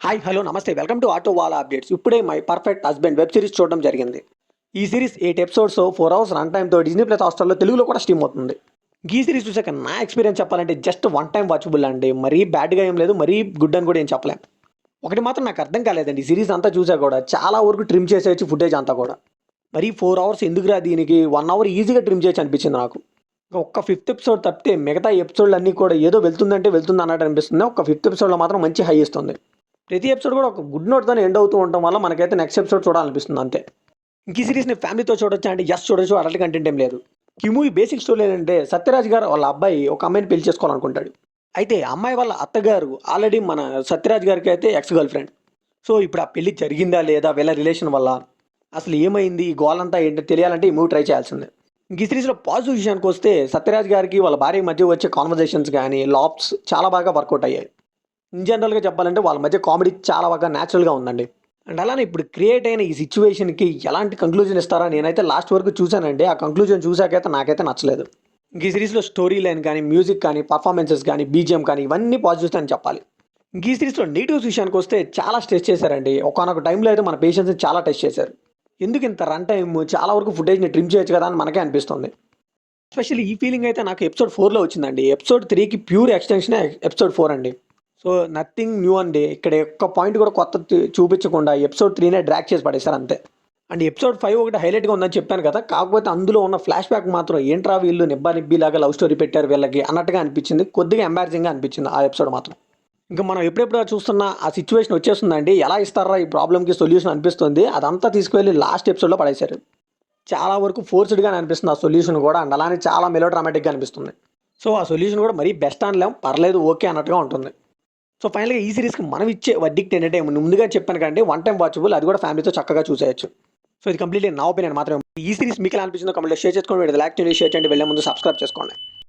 Hi hello నమస్తే welcome to auto వాలా updates. ఇప్పుడే my perfect husband web series చూడడం జరిగింది. ఈ సిరీస్ 8 ఎపిసోడ్స్ 4 అవర్స్ రన్ టైమ్తో డిజ్నీ ప్లస్ హాట్‌స్టార్‌లో తెలుగులో కూడా స్ట్రీమ్ అవుతుంది. ఈ సిరీస్ చూసాక నా ఎక్స్పీరియన్స్ చెప్పాలంటే జస్ట్ వన్ టైం వాచబుల్ అండి. మరీ బ్యాడ్‌గా ఏం లేదు, మరీ గుడ్ అని కూడా ఏం చెప్పలేం. ఒకటి మాత్రం నాకు అర్థం కాలేదండి, ఈ సిరీస్ అంతా చూసా కూడా చాలా వరకు ట్రిమ్ చేసేయచ్చు ఫుటేజ్ అంతా కూడా. మరి 4 అవర్స్ ఎందుకురా దీనికి, 1 అవర్ ఈజీగా ట్రిమ్ చేయొచ్చు అనిపించింది నాకు. ఒక్క ఫిఫ్త్ ఎపిసోడ్ తప్పితే మిగతా ఎపిసోడ్లు అన్నీ కూడా ఏదో వెళ్తుందంటే వెళ్తుంది అన్నట్టు అనిపిస్తుంది. ఒక ఫిఫ్త్ ఎపిసోడ్లో మాత్రం మంచి హై ఇస్తుంది. ప్రతి ఎపిసోడ్ కూడా ఒక గుడ్ నోట్‌తోనే ఎండ్ అవుతూ ఉండటం వల్ల మనకైతే నెక్స్ట్ ఎపిసోడ్ చూడాలనిపిస్తుంది అంతే. ఇంక ఈ సీరీస్‌ని ఫ్యామిలీతో చూడొచ్చా అంటే యెస్ చూడొచ్చు. అడల్ట్ కంటెంట్ ఏం లేదు. ఈ మూవీ బేసిక్ స్టోరీ ఏంటంటే సత్యరాజ్ గారు వాళ్ళ అబ్బాయి ఒక అమ్మాయిని పెళ్లి చేసుకోవాలనుకుంటాడు. అయితే ఆ అమ్మాయి వాళ్ళ అత్తగారు ఆల్రెడీ మన సత్యరాజ్ గారికి అయితే ఎక్స్ గర్ల్ ఫ్రెండ్. సో ఇప్పుడు ఆ పెళ్లి జరిగిందా లేదా వీళ్ళ రిలేషన్ వల్ల అసలు ఏమైంది, ఈ గోలంతా ఏంటో తెలియాలంటే ఈ మూవీ ట్రై చేయాల్సిందే. ఇంక ఈ సిరీస్‌లో పాజిటివ్ విషయానికి వస్తే సత్యరాజ్ గారికి వాళ్ళ భార్య మధ్య వచ్చే కాన్వర్జేషన్స్ గానీ, లాఫ్ట్స్ చాలా బాగా వర్కౌట్ అయ్యాయి. ఇన్ జనరల్‌గా చెప్పాలంటే వాళ్ళ మధ్య కామెడీ చాలా బాగా న్యాచురల్‌గా ఉందండి. అండ్ అలానే ఇప్పుడు క్రియేట్ అయిన ఈ సిట్యుయేషన్‌కి ఎలాంటి కంక్లూజన్ ఇస్తారా నేనైతే లాస్ట్ వరకు చూసానండి. ఆ కంక్లూజన్ చూసాకైతే నాకైతే నచ్చలేదు. ఇంక ఈ సిరీస్‌లో స్టోరీ లైన్ కానీ, మ్యూజిక్ కానీ, పర్ఫార్మెన్సెస్ కానీ, బీజీఎం కానీ ఇవన్నీ పాజిటివ్స్ అని చెప్పాలి. ఇంక ఈ సిరీస్‌లో నెగెటివ్స్ విషయానికి వస్తే చాలా స్ట్రెస్ చేశారండి. ఒకానొక టైంలో అయితే మన పేషెన్స్‌ని చాలా టెస్ట్ చేశారు. ఎందుకు ఇంత రన్ టైమ్ చాలా వరకు ఫుటేజ్‌ని ట్రిమ్ చేయొచ్చు కదా అని మనకే అనిపిస్తుంది. ఎస్పెషల్లీ ఈ ఫీలింగ్ అయితే నాకు ఎపిసోడ్ 4లో వచ్చిందండి. ఎపిసోడ్ 3కి ప్యూర్ ఎక్స్‌టెన్షనే ఎపిసోడ్ 4 అండి. సో నథింగ్ న్యూ అండి. ఇక్కడ ఒక్క పాయింట్ కూడా కొత్తది చూపించకుండా ఎపిసోడ్ 3నే డ్రాగ్ చేసి పడేశారు అంతే. అండ్ ఎపిసోడ్ 5 ఒకటి హైలైట్‌గా ఉందని చెప్పాను కదా! కాకపోతే అందులో ఉన్న ఫ్లాష్ బ్యాక్ మాత్రం ఏంట్రా వీళ్ళు నిబ్బా నిబ్బిలాగా లవ్ స్టోరీ పెట్టారు వీళ్ళకి అన్నట్టుగా అనిపించింది. కొద్దిగా ఎంబారసింగ్‌గా అనిపించింది ఆ ఎపిసోడ్ మాత్రం. ఇంకా మనం ఎప్పుడెప్పుడు చూస్తున్న ఆ సిట్యుయేషన్ వచ్చేస్తుందండి. ఎలా ఇస్తారా ఈ ప్రాబ్లమ్‌కి సొల్యూషన్ అనిపిస్తుంది. అదంతా తీసుకువెళ్ళి లాస్ట్ ఎపిసోడ్‌లో పడేశారు. చాలా వరకు ఫోర్స్‌డ్‌గానే అనిపిస్తుంది ఆ సొల్యూషన్ కూడా. అండ్ అలానే చాలా మెలో డ్రామాటిక్‌గా అనిపిస్తుంది. సో ఆ సొల్యూషన్ కూడా మరీ బెస్ట్ అనలేం. పర్లేదు ఓకే అన్నట్టుగా ఉంటుంది. సో ఫైనల్‌గా ఈ సీరీస్‌కి మనం ఇచ్చే వర్డిక్ట్ ఏంటంటే ముందుగా చెప్పాను కదండీ, వన్ టైమ్ వాచబుల్. అది కూడా ఫ్యామిలీతో చక్కగా చూసేయొచ్చు. సో ఇది కంప్లీట్‌లీ నా ఒపీనియన్ మాత్రమే. ఈ సీరీస్ మీకు ఎలా అనిపించిందో కామెంట్‌లో షేర్ చేసుకోండి. వీడియోని లైక్ చేయండి, షేర్ చేయండి. వెళ్ళే ముందు సబ్స్క్రైబ్ చేసుకోండి.